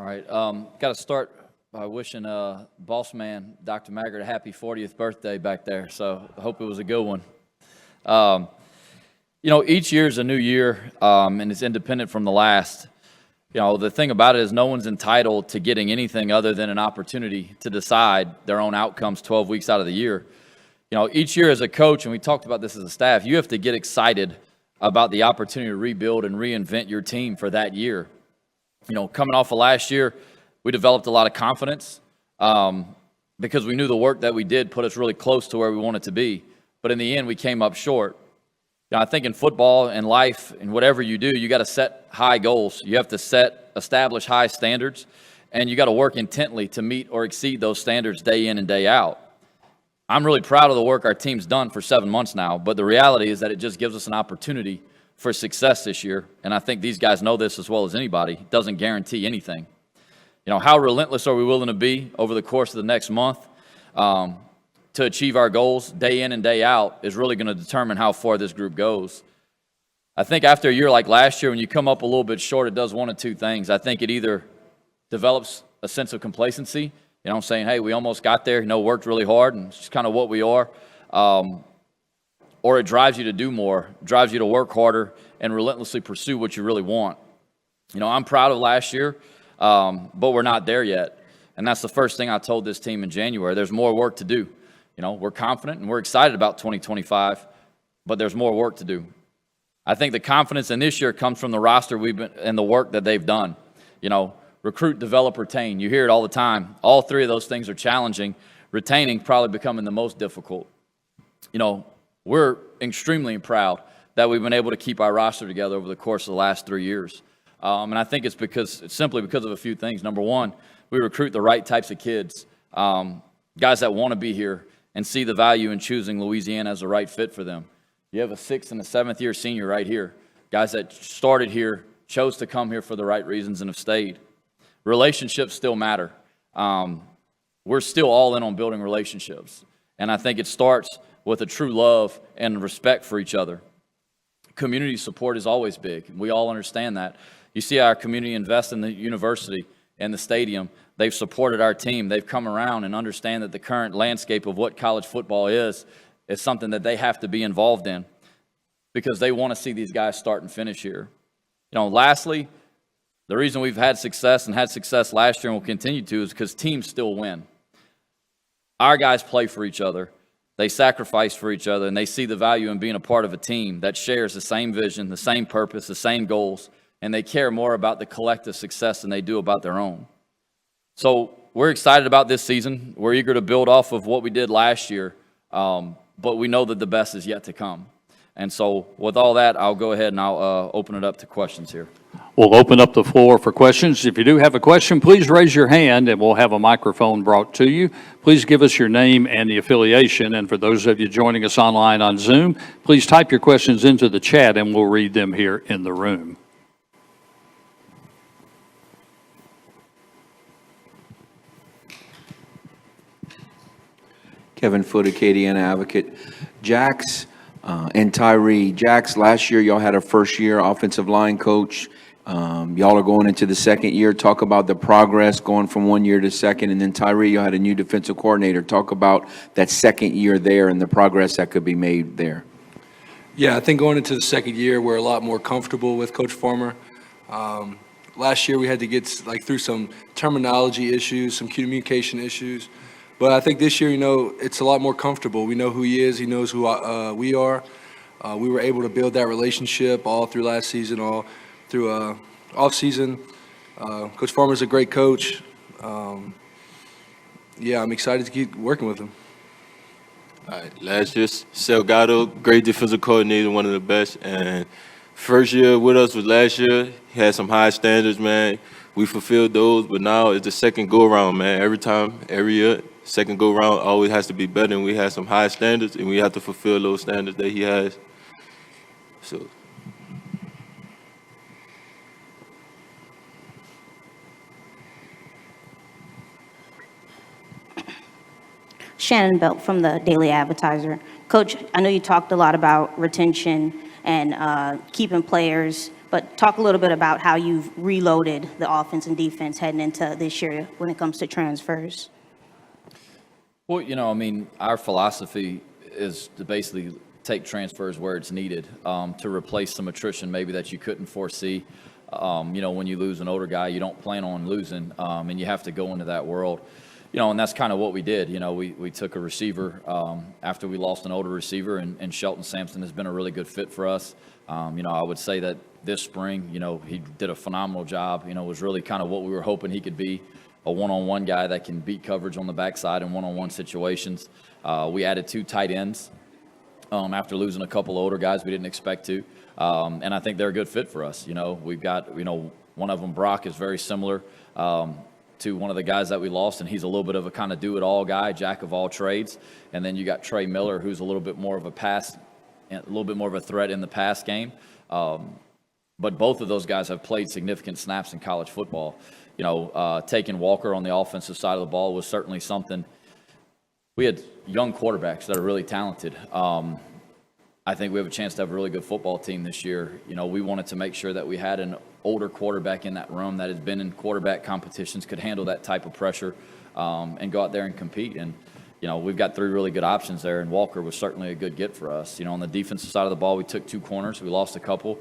All right, got to start by wishing boss man, Dr. Maggart, a happy 40th birthday back there. So I hope it was a good one. You know, each year is a new year, and it's independent from the last. You know, the thing about it is no one's entitled to getting anything other than an opportunity to decide their own outcomes 12 weeks out of the year. You know, each year as a coach, and we talked about this as a staff, you have to get excited about the opportunity to rebuild and reinvent your team for that year. You know, coming off of last year, we developed a lot of confidence because we knew the work that we did put us really close to where we wanted to be. But in the end, we came up short. You know, I think in football and life and whatever you do, you got to set high goals. You have to establish high standards, and you got to work intently to meet or exceed those standards day in and day out. I'm really proud of the work our team's done for 7 months now, but the reality is that it just gives us an opportunity for success this year, and I think these guys know this as well as anybody. It doesn't guarantee anything. You know, how relentless are we willing to be over the course of the next month to achieve our goals day in and day out is really going to determine how far this group goes. I think after a year like last year, when you come up a little bit short, it does one of two things. I think it either develops a sense of complacency, you know, saying, hey, we almost got there, you know, worked really hard, and it's just kind of what we are. Or it drives you to do more, drives you to work harder and relentlessly pursue what you really want. You know, I'm proud of last year, but we're not there yet. And that's the first thing I told this team in January. There's more work to do. You know, we're confident and we're excited about 2025, but there's more work to do. I think the confidence in this year comes from the roster and the work that they've done. You know, recruit, develop, retain. You hear it all the time. All three of those things are challenging. Retaining probably becoming the most difficult. You know, we're extremely proud that we've been able to keep our roster together over the course of the last 3 years. And I think it's simply because of a few things. Number one, we recruit the right types of kids, guys that want to be here and see the value in choosing Louisiana as the right fit for them. You have a 6th and a 7th year senior right here, guys that started here, chose to come here for the right reasons and have stayed. Relationships still matter. We're still all in on building relationships. And I think it starts with a true love and respect for each other. Community support is always big. We all understand that. You see our community invest in the university and the stadium. They've supported our team. They've come around and understand that the current landscape of what college football is something that they have to be involved in because they want to see these guys start and finish here. You know, lastly, the reason we've had success last year and will continue to is because teams still win. Our guys play for each other. They sacrifice for each other, and they see the value in being a part of a team that shares the same vision, the same purpose, the same goals, and they care more about the collective success than they do about their own. So we're excited about this season. We're eager to build off of what we did last year, but we know that the best is yet to come. And so with all that, I'll go ahead and I'll open it up to questions here. We'll open up the floor for questions. If you do have a question, please raise your hand and we'll have a microphone brought to you. Please give us your name and the affiliation. And for those of you joining us online on Zoom, please type your questions into the chat and we'll read them here in the room. Kevin Foote, Acadiana Advocate. Jax and Tyree. Jax, last year y'all had a first-year offensive line coach. Y'all are going into the second year. Talk about the progress going from 1 year to second. And then Tyree, you had a new defensive coordinator. Talk about that second year there and the progress that could be made there. Yeah, I think going into the second year, we're a lot more comfortable with Coach Farmer. Last year we had to get through some terminology issues, some communication issues. But I think this year, you know, it's a lot more comfortable. We know who he is. He knows who we are. We were able to build that relationship all through last season, all through off season. Coach Farmer's a great coach. Yeah, I'm excited to keep working with him. All right, last year, Salgado, great defensive coordinator, one of the best. And first year with us was last year. He had some high standards, man. We fulfilled those, but now it's the second go-around, man. Every year, second go-around always has to be better, and we have some high standards, and we have to fulfill those standards that he has. So. Shannon Belt from the Daily Advertiser. Coach, I know you talked a lot about retention and keeping players, But talk a little bit about how you've reloaded the offense and defense heading into this year when it comes to transfers. Well, I mean, our philosophy is to basically take transfers where it's needed to replace some attrition maybe that you couldn't foresee. When you lose an older guy, you don't plan on losing, and you have to go into that world. And that's kind of what we did. We took a receiver after we lost an older receiver, and Shelton Sampson has been a really good fit for us. I would say that this spring, he did a phenomenal job. Was really kind of what we were hoping he could be, a one-on-one guy that can beat coverage on the backside in one-on-one situations. We added 2 tight ends after losing a couple older guys we didn't expect to. And I think they're a good fit for us. We've got, one of them, Brock, is very similar to one of the guys that we lost, and he's a little bit of a kind of do-it-all guy, jack of all trades. And then you got Trey Miller, who's a little bit more of a threat in the pass game. But both of those guys have played significant snaps in college football. Taking Walker on the offensive side of the ball was certainly something. We had young quarterbacks that are really talented. I think we have a chance to have a really good football team this year. We wanted to make sure that we had an older quarterback in that room that has been in quarterback competitions, could handle that type of pressure, and go out there and compete. And, we've got 3 really good options there, and Walker was certainly a good get for us. On the defensive side of the ball, we took 2 corners. We lost a couple.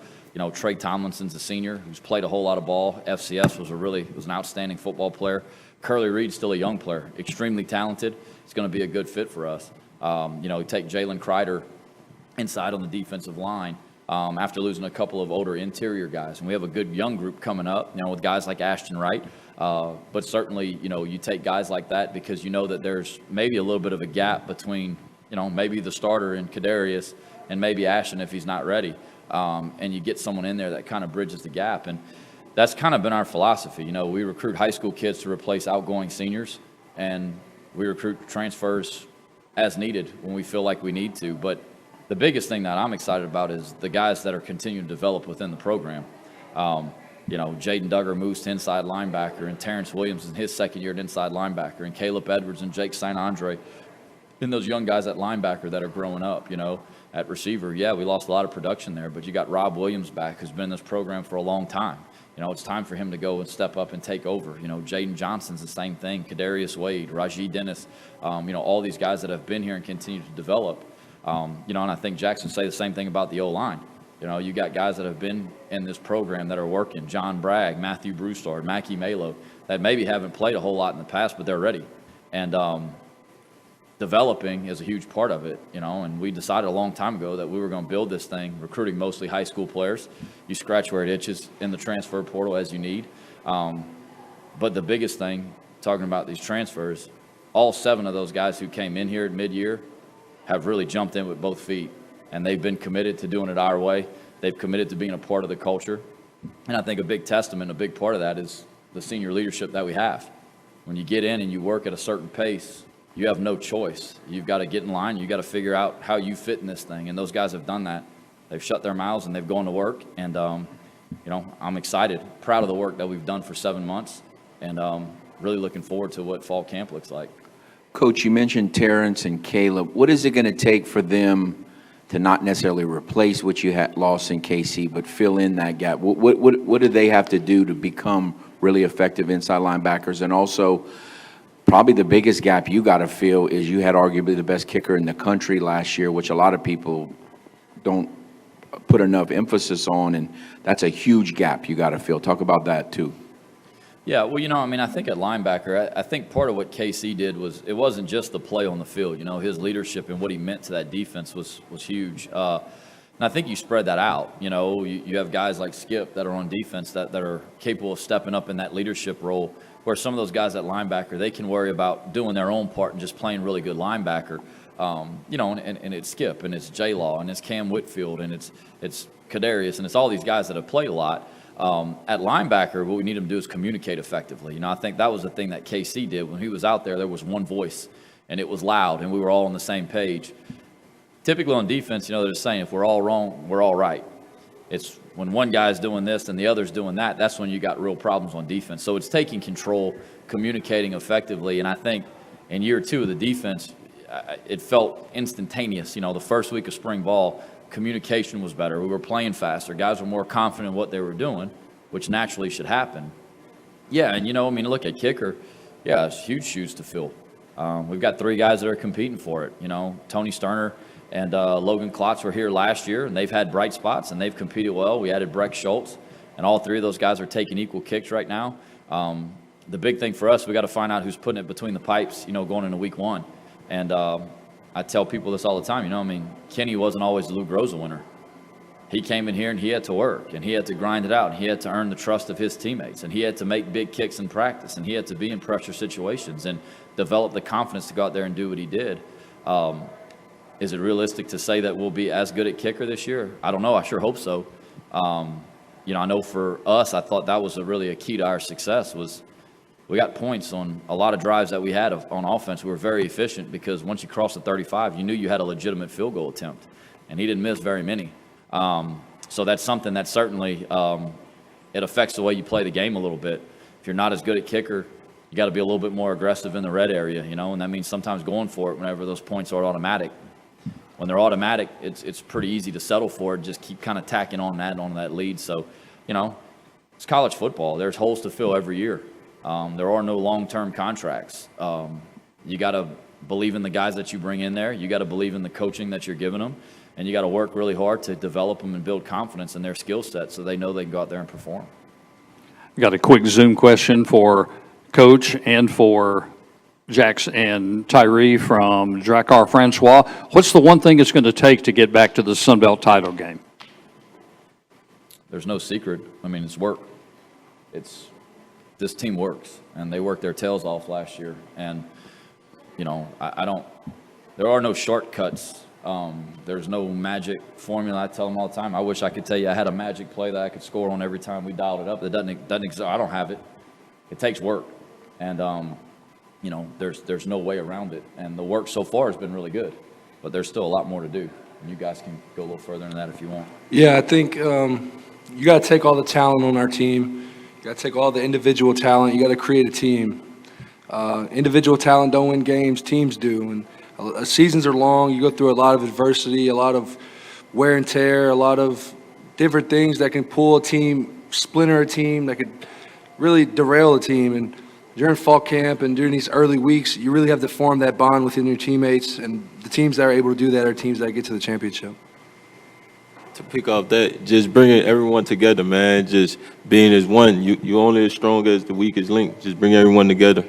Trey Tomlinson's a senior who's played a whole lot of ball. FCS was an outstanding football player. Curly Reed's still a young player, extremely talented. It's going to be a good fit for us. We take Jalen Kreider inside on the defensive line after losing a couple of older interior guys. And we have a good young group coming up, with guys like Ashton Wright. But certainly, you take guys like that because you know that there's maybe a little bit of a gap between, maybe the starter in Kadarius and maybe Ashton if he's not ready. And you get someone in there that kind of bridges the gap. And that's kind of been our philosophy. We recruit high school kids to replace outgoing seniors, and we recruit transfers as needed when we feel like we need to. But the biggest thing that I'm excited about is the guys that are continuing to develop within the program. Jaden Duggar moves to inside linebacker, and Terrence Williams in his second year at inside linebacker, and Caleb Edwards and Jake St. Andre. And those young guys at linebacker that are growing up, at receiver. Yeah, we lost a lot of production there, but you got Rob Williams back, who's been in this program for a long time. It's time for him to go and step up and take over. Jaden Johnson's the same thing, Kadarius Wade, Rajee Dennis, all these guys that have been here and continue to develop. And I think Jackson say the same thing about the O-line. You got guys that have been in this program that are working, John Bragg, Matthew Broussard, Mackie Malo, that maybe haven't played a whole lot in the past, but they're ready. And developing is a huge part of it, and we decided a long time ago that we were going to build this thing, recruiting mostly high school players. You scratch where it itches in the transfer portal as you need. But the biggest thing, talking about these transfers, all 7 of those guys who came in here at mid-year have really jumped in with both feet, and they've been committed to doing it our way. They've committed to being a part of the culture. And I think a big testament, a big part of that is the senior leadership that we have. When you get in and you work at a certain pace, you have no choice. You've got to get in line. You've got to figure out how you fit in this thing. And those guys have done that. They've shut their mouths and they've gone to work. And, I'm excited, proud of the work that we've done for 7 months, and really looking forward to what fall camp looks like. Coach, you mentioned Terrence and Caleb. What is it going to take for them to not necessarily replace what you had lost in KC, but fill in that gap? What do they have to do to become really effective inside linebackers? And also, probably the biggest gap you got to fill is you had arguably the best kicker in the country last year, which a lot of people don't put enough emphasis on, and that's a huge gap you got to fill. Talk about that too. Yeah, well, I think at linebacker, I think part of what KC did was it wasn't just the play on the field. His leadership and what he meant to that defense was huge. And I think you spread that out. You have guys like Skip that are on defense that are capable of stepping up in that leadership role, where some of those guys at linebacker, they can worry about doing their own part and just playing really good linebacker. And it's Skip, and it's J-Law, and it's Cam Whitfield, and it's Kadarius, and it's all these guys that have played a lot. At linebacker, what we need him to do is communicate effectively. I think that was the thing that KC did. When he was out there, there was one voice, and it was loud, and we were all on the same page. Typically on defense, they're just saying if we're all wrong, we're all right. It's when one guy's doing this and the other's doing that, that's when you got real problems on defense. So it's taking control, communicating effectively, and I think in year 2 of the defense, it felt instantaneous. The first week of spring ball, communication was better. We were playing faster. Guys were more confident in what they were doing, which naturally should happen. Yeah, and look at kicker. Yeah, it's huge shoes to fill. We've got 3 guys that are competing for it. Tony Sterner and Logan Klotz were here last year, and they've had bright spots, and they've competed well. We added Breck Schultz, and all 3 of those guys are taking equal kicks right now. The big thing for us, we got to find out who's putting it between the pipes, going into week 1. And I tell people this all the time, Kenny wasn't always the Lou Groza winner. He came in here and he had to work, and he had to grind it out, and he had to earn the trust of his teammates, and he had to make big kicks in practice, and he had to be in pressure situations and develop the confidence to go out there and do what he did. Is it realistic to say that we'll be as good at kicker this year? I don't know. I sure hope so. I know for us, I thought that was really a key to our success was we got points on a lot of drives that we had on offense. We were very efficient because once you crossed the 35, you knew you had a legitimate field goal attempt, and he didn't miss very many. So that's something that certainly it affects the way you play the game a little bit. If you're not as good at kicker, you got to be a little bit more aggressive in the red area, and that means sometimes going for it whenever those points are automatic. When they're automatic, it's pretty easy to settle for it, just keep kind of tacking on that lead. So, it's college football. There's holes to fill every year. There are no long-term contracts. You got to believe in the guys that you bring in there. You got to believe in the coaching that you're giving them. And you got to work really hard to develop them and build confidence in their skill set so they know they can go out there and perform. Got a quick Zoom question for Coach and for Jax and Tyree from Drakkar Francois. What's the one thing it's going to take to get back to the Sun Belt title game? There's no secret. It's work. This team works, and they worked their tails off last year. And, there are no shortcuts. There's no magic formula. I tell them all the time. I wish I could tell you I had a magic play that I could score on every time we dialed it up. It doesn't exist. I don't have it. It takes work, and there's no way around it. And the work so far has been really good, but there's still a lot more to do. And you guys can go a little further than that if you want. Yeah, I think you got to take all the talent on our team. You got to take all the individual talent. You got to create a team. Individual talent don't win games. Teams do. And seasons are long. You go through a lot of adversity, a lot of wear and tear, a lot of different things that can pull a team, splinter a team, that could really derail a team. And during fall camp and during these early weeks, you really have to form that bond within your teammates. And the teams that are able to do that are teams that get to the championship. To pick off that, just bringing everyone together, man, just being as one. You only as strong as the weakest link. Just bring everyone together.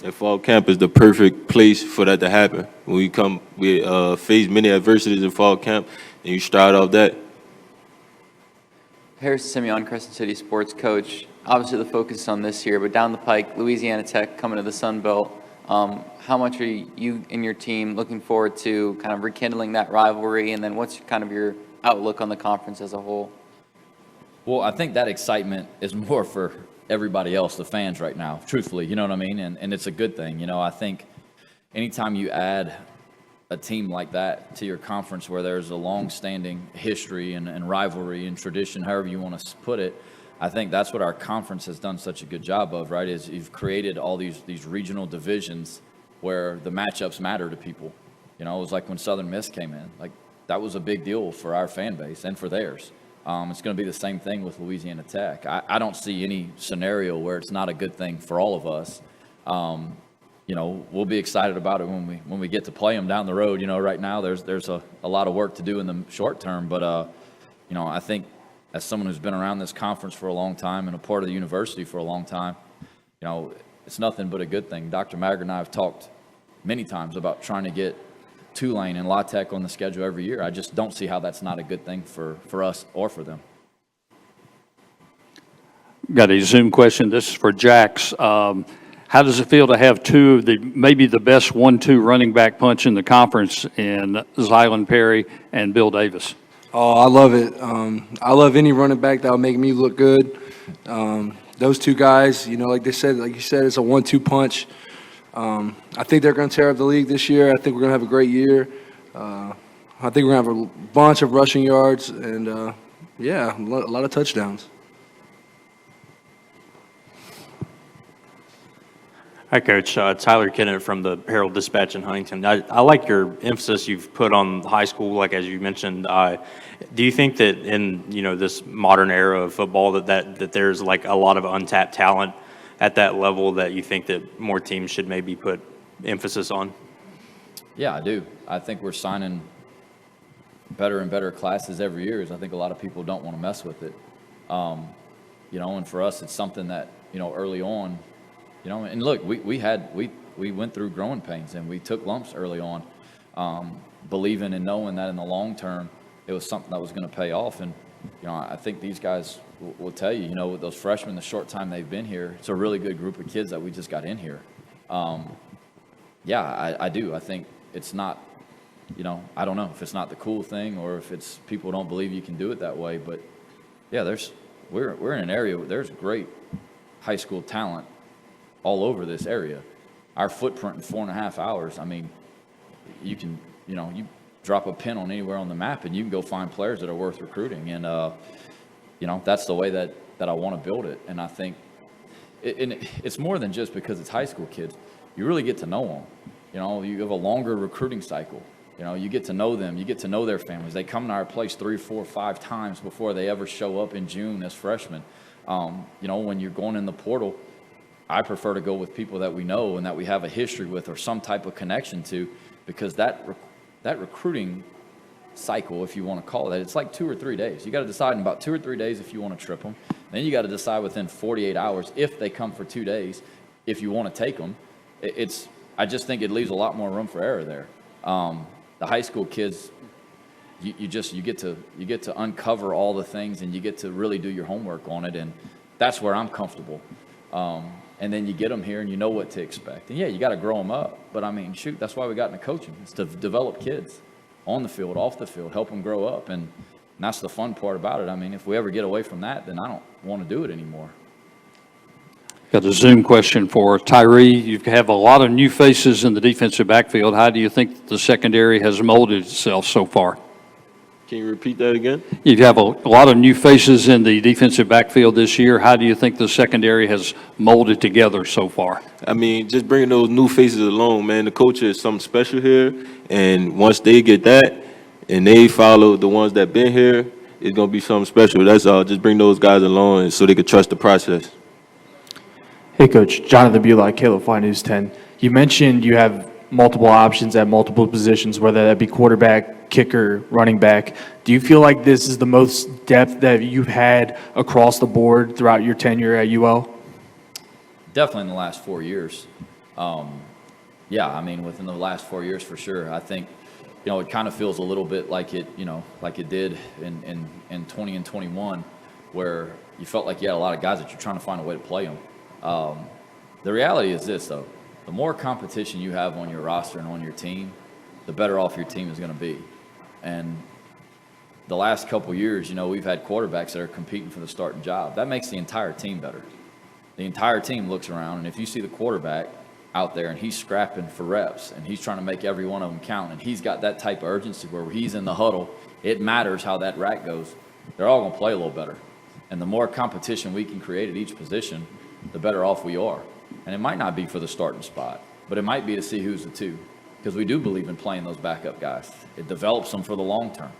And fall camp is the perfect place for that to happen. When we face many adversities in fall camp, and you start off that. Harris Simeon, Crescent City sports coach. Obviously, the focus is on this year, but down the pike, Louisiana Tech coming to the Sun Belt. How much are you and your team looking forward to kind of rekindling that rivalry, and then what's kind of your outlook on the conference as a whole? Well, I think that excitement is more for everybody else, the fans right now, truthfully, you know what I mean? And it's a good thing. I think anytime you add a team like that to your conference where there's a long-standing history and rivalry and tradition, however you want to put it, I think that's what our conference has done such a good job of, right, is you've created all these regional divisions where the matchups matter to people. It was like when Southern Miss came in. Like, that was a big deal for our fan base and for theirs. It's going to be the same thing with Louisiana Tech. I don't see any scenario where it's not a good thing for all of us. We'll be excited about it when we get to play them down the road. Right now there's a lot of work to do in the short term, but I think as someone who's been around this conference for a long time and a part of the university for a long time, it's nothing but a good thing. Dr. Maggard and I have talked many times about trying to get Tulane and La Tech on the schedule every year. I just don't see how that's not a good thing for us or for them. Got a Zoom question. This is for Jax. How does it feel to have two of maybe the best 1-2 running back punch in the conference in Zylan Perry and Bill Davis? Oh, I love it. I love any running back that will make me look good. Those two guys, like you said, it's a 1-2 punch. I think they're going to tear up the league this year. I think we're going to have a great year. I think we're going to have a bunch of rushing yards and, a lot of touchdowns. Hi, Coach. Tyler Kennett from the Herald-Dispatch in Huntington. I like your emphasis you've put on high school, like as you mentioned. Do you think that in this modern era of football that there's like a lot of untapped talent at that level that you think that more teams should maybe put emphasis on? Yeah, I do. I think we're signing better and better classes every year. I think a lot of people don't want to mess with it. And for us, it's something that early on. And look, we went through growing pains and we took lumps early on, believing and knowing that in the long term, it was something that was going to pay off. And, I think these guys will tell you, with those freshmen, the short time they've been here, it's a really good group of kids that we just got in here. I do. I think it's not, I don't know if it's not the cool thing or if it's people don't believe you can do it that way. But, yeah, we're in an area where there's great high school talent all over this area. Our footprint in 4.5 hours, I mean, you can, you drop a pin on anywhere on the map and you can go find players that are worth recruiting. And, that's the way that I want to build it. And I think it's more than just because it's high school kids. You really get to know them. You have a longer recruiting cycle. You get to know them. You get to know their families. They come to our place 3, 4, 5 times before they ever show up in June as freshmen. When you're going in the portal, I prefer to go with people that we know and that we have a history with or some type of connection to, because that recruiting cycle, if you want to call it that, it's like 2 or 3 days. You got to decide in about 2 or 3 days if you want to trip them. Then you got to decide within 48 hours if they come for 2 days, if you want to take them. I just think it leaves a lot more room for error there. The high school kids, you get to uncover all the things and you get to really do your homework on it, and that's where I'm comfortable. And then you get them here and you know what to expect. And yeah, you got to grow them up. But I mean, shoot, that's why we got into coaching. It's to develop kids on the field, off the field, help them grow up. And that's the fun part about it. I mean, if we ever get away from that, then I don't want to do it anymore. Got a Zoom question for Tyree. You have a lot of new faces in the defensive backfield. How do you think the secondary has molded itself so far? Can you repeat that again? You have a lot of new faces in the defensive backfield this year. How do you think the secondary has molded together so far? I mean, just bringing those new faces along, man, the coach is something special here. And once they get that and they follow the ones that been here, it's going to be something special. That's all. Just bring those guys along so they can trust the process. Hey, Coach. Jonathan Bullock, KLFI News 10. You mentioned you have multiple options at multiple positions, whether that be quarterback, kicker, running back. Do you feel like this is the most depth that you've had across the board throughout your tenure at UL? Definitely in the last 4 years. I mean, within the last 4 years for sure. I think, it kind of feels a little bit like it did in 20 and 21, where you felt like you had a lot of guys that you're trying to find a way to play them. The reality is this, though. The more competition you have on your roster and on your team, the better off your team is going to be. And the last couple years, we've had quarterbacks that are competing for the starting job. That makes the entire team better. The entire team looks around, and if you see the quarterback out there and he's scrapping for reps and he's trying to make every one of them count and he's got that type of urgency where he's in the huddle, it matters how that rack goes. They're all going to play a little better. And the more competition we can create at each position, the better off we are. And it might not be for the starting spot, but it might be to see who's the two, because we do believe in playing those backup guys. It develops them for the long term,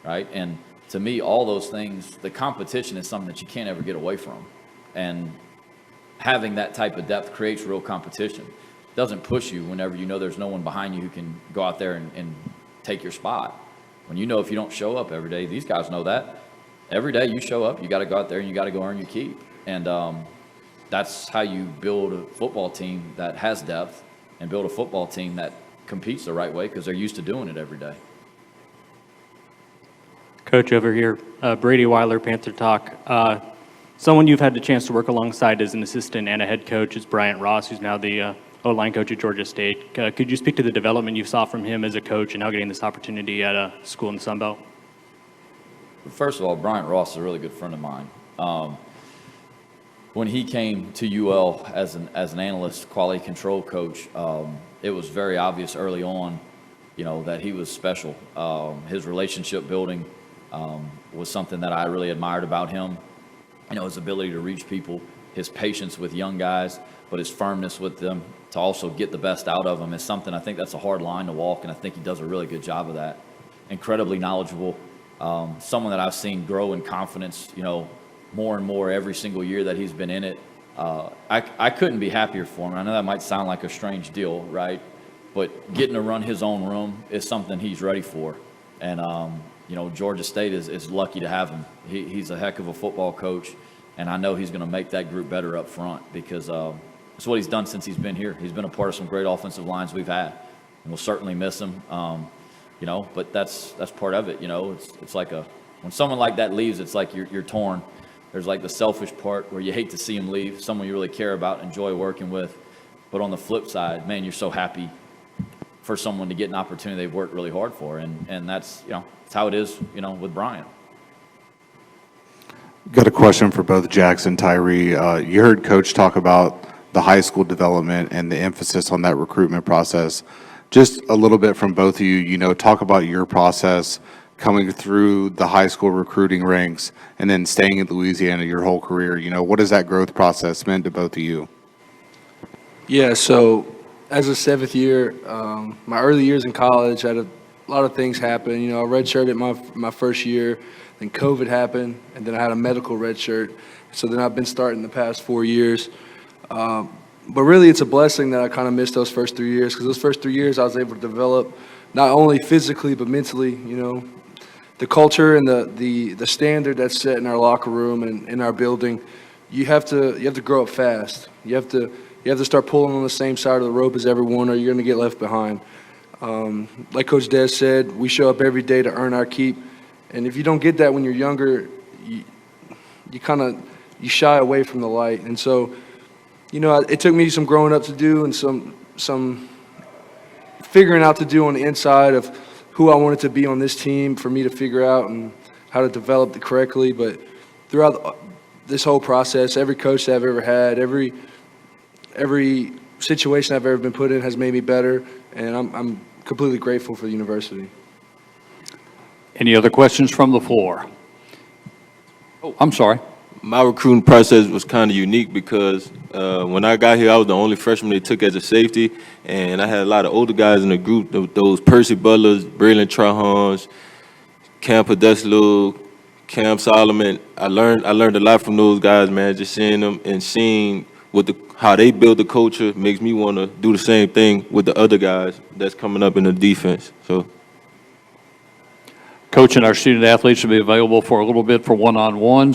right? And to me, all those things, the competition is something that you can't ever get away from. And having that type of depth creates real competition. It doesn't push you whenever you know there's no one behind you who can go out there and take your spot. When if you don't show up every day, these guys know that. Every day you show up, you got to go out there and you got to go earn your keep. And that's how you build a football team that has depth and build a football team that competes the right way because they're used to doing it every day. Coach over here, Brady Weiler, Panther Talk. Someone you've had the chance to work alongside as an assistant and a head coach is Bryant Ross, who's now the O-line coach at Georgia State. Could you speak to the development you saw from him as a coach and now getting this opportunity at a school in the Sun Belt? First of all, Bryant Ross is a really good friend of mine. When he came to UL as an analyst, quality control coach, it was very obvious early on, that he was special. His relationship building was something that I really admired about him. His ability to reach people, his patience with young guys, but his firmness with them to also get the best out of them is something. I think that's a hard line to walk, and I think he does a really good job of that. Incredibly knowledgeable, someone that I've seen grow in confidence, more and more every single year that he's been in it. I couldn't be happier for him. I know that might sound like a strange deal, right? But getting to run his own room is something he's ready for. And, Georgia State is lucky to have him. He's a heck of a football coach, and I know he's going to make that group better up front because it's what he's done since he's been here. He's been a part of some great offensive lines we've had, and we'll certainly miss him. But that's part of it. It's like when someone like that leaves, it's like you're torn. There's like the selfish part where you hate to see him leave, someone you really care about, enjoy working with. But on the flip side, man, you're so happy for someone to get an opportunity they've worked really hard for, and that's that's how it is with Brian. Got a question for both Jax and Tyree. You heard Coach talk about the high school development and the emphasis on that recruitment process. Just a little bit from both of you, talk about your process coming through the high school recruiting ranks and then staying in Louisiana your whole career. What has that growth process meant to both of you? Yeah, so as a seventh year, my early years in college, I had a lot of things happen. I redshirted my first year, then COVID happened, and then I had a medical redshirt. So then I've been starting the past 4 years. But really, it's a blessing that I kind of missed those first 3 years, because those first 3 years I was able to develop not only physically but mentally. The culture and the standard that's set in our locker room and in our building. You have to grow up fast. You have to start pulling on the same side of the rope as everyone, or you're going to get left behind. Like Coach Des said, we show up every day to earn our keep, and if you don't get that when you're younger, you shy away from the light. And so, it took me some growing up to do and some figuring out to do on the inside of who I wanted to be on this team for me to figure out and how to develop it correctly. But throughout this whole process, every coach that I've ever had, every situation I've ever been put in has made me better, and I'm completely grateful for the university. Any other questions from the floor? Oh, I'm sorry. My recruiting process was kind of unique because when I got here, I was the only freshman they took as a safety, and I had a lot of older guys in the group, those Percy Butlers, Braylon Trahans, Cam Podeslo, Cam Solomon. I learned a lot from those guys, man. Just seeing them and seeing how they build the culture makes me want to do the same thing with the other guys that's coming up in the defense. So, Coach and our student athletes will be available for a little bit for one-on-ones.